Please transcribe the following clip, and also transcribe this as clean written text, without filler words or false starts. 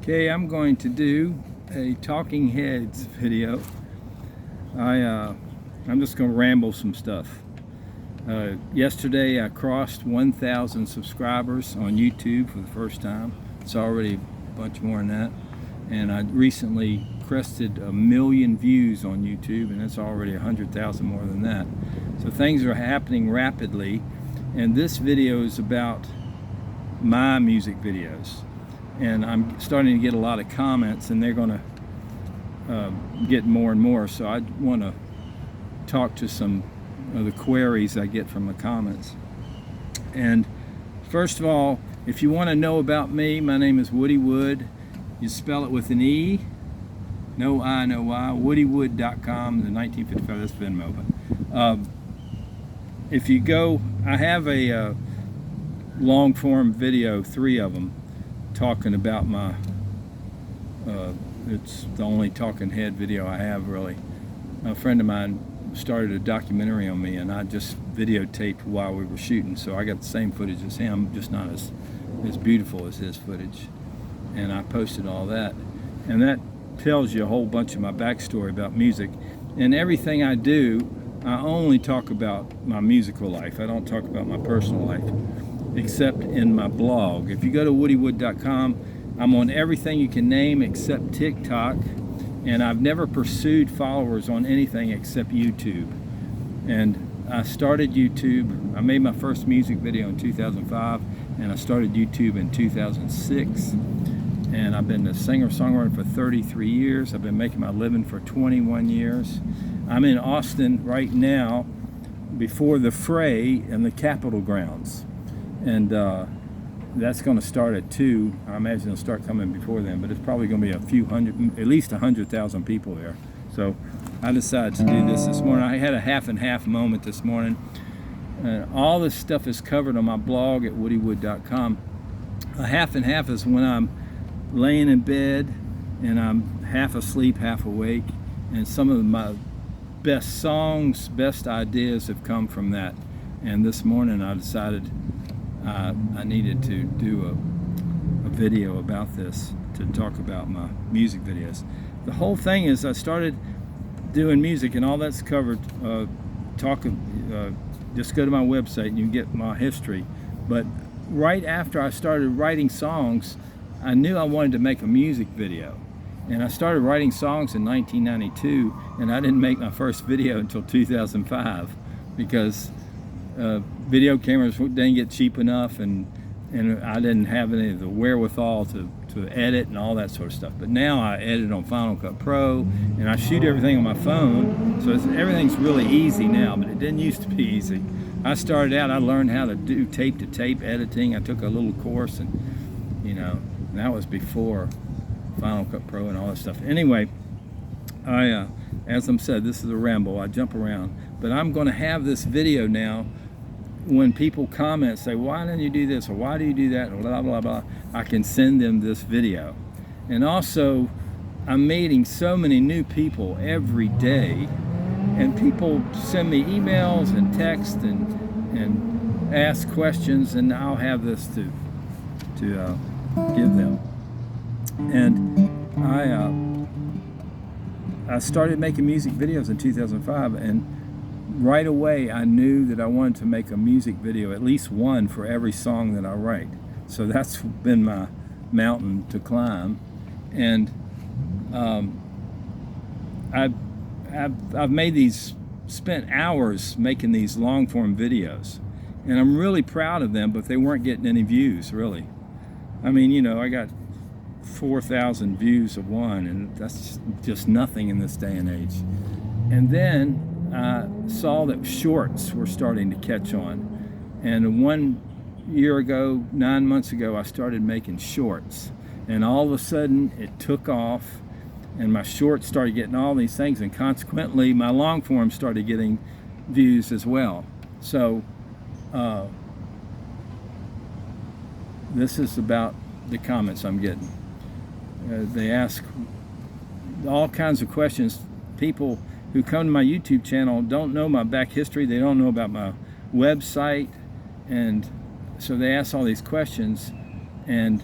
Okay, I'm going to do a Talking Heads video. I'm just going to ramble some stuff. Yesterday I crossed 1,000 subscribers on YouTube for the first time. It's already a bunch more than that. And I recently crested 1 million views on YouTube, and it's already 100,000 more than that. So things are happening rapidly, and this video is about my music videos. And I'm starting to get a lot of comments, and they're going to get more and more. So I want to talk to some of the queries I get from the comments. And first of all, if you want to know about me, my name is Woode. You spell it with an E, no I, no Y. WoodyWood.com, the 1955. That's Venmo. But if you go, I have a long form video, 3 of them, talking about my it's the only talking head video I have, really. A friend of mine started a documentary on me, and I just videotaped while we were shooting, so I got the same footage as him, just not as beautiful as his footage. And I posted all that, and that tells you a whole bunch of my backstory about music. And everything I do, I only talk about my musical life. I don't talk about my personal life, except in my blog. If you go to woodywood.com, I'm on everything you can name except TikTok, and I've never pursued followers on anything except YouTube. And I started YouTube, I made my first music video in 2005, and I started YouTube in 2006. And I've been a singer-songwriter for 33 years. I've been making my living for 21 years. I'm in Austin right now before the Fray in the Capitol grounds. And that's going to start at 2. I imagine it'll start coming before then, but it's probably going to be a few hundred, at least 100,000 people there. So I decided to do this morning. I had a half and half moment this morning. All this stuff is covered on my blog at woodywood.com. A half and half is when I'm laying in bed and I'm half asleep, half awake, and some of my best songs, best ideas have come from that. And this morning I decided I needed to do a video about this, to talk about my music videos. The whole thing is I started doing music, and all that's covered. Just go to my website and you can get my history. But right after I started writing songs, I knew I wanted to make a music video. And I started writing songs in 1992, and I didn't make my first video until 2005 because video cameras didn't get cheap enough, and I didn't have any of the wherewithal to edit and all that sort of stuff. But now I edit on Final Cut Pro, and I shoot everything on my phone, so everything's really easy now, but it didn't used to be easy. I started out, I learned how to do tape-to-tape editing. I took a little course, and that was before Final Cut Pro and all that stuff. Anyway, as I said, this is a ramble. I jump around, but I'm going to have this video now. When people comment, say, why didn't you do this, or why do you do that, or blah, blah, blah, I can send them this video. And also, I'm meeting so many new people every day, and people send me emails and text and ask questions, and I'll have this to give them. And I started making music videos in 2005, and right away I knew that I wanted to make a music video, at least one for every song that I write. So that's been my mountain to climb. And I've made spent hours making these long form videos, and I'm really proud of them, but they weren't getting any views, really. I mean, I got 4,000 views of one, and that's just nothing in this day and age. And then I saw that shorts were starting to catch on, and 1 year ago, 9 months ago, I started making shorts, and all of a sudden it took off, and my shorts started getting all these things, and consequently my long form started getting views as well. So this is about the comments I'm getting. They ask all kinds of questions. People who come to my YouTube channel don't know my back history. They don't know about my website, and so they ask all these questions, and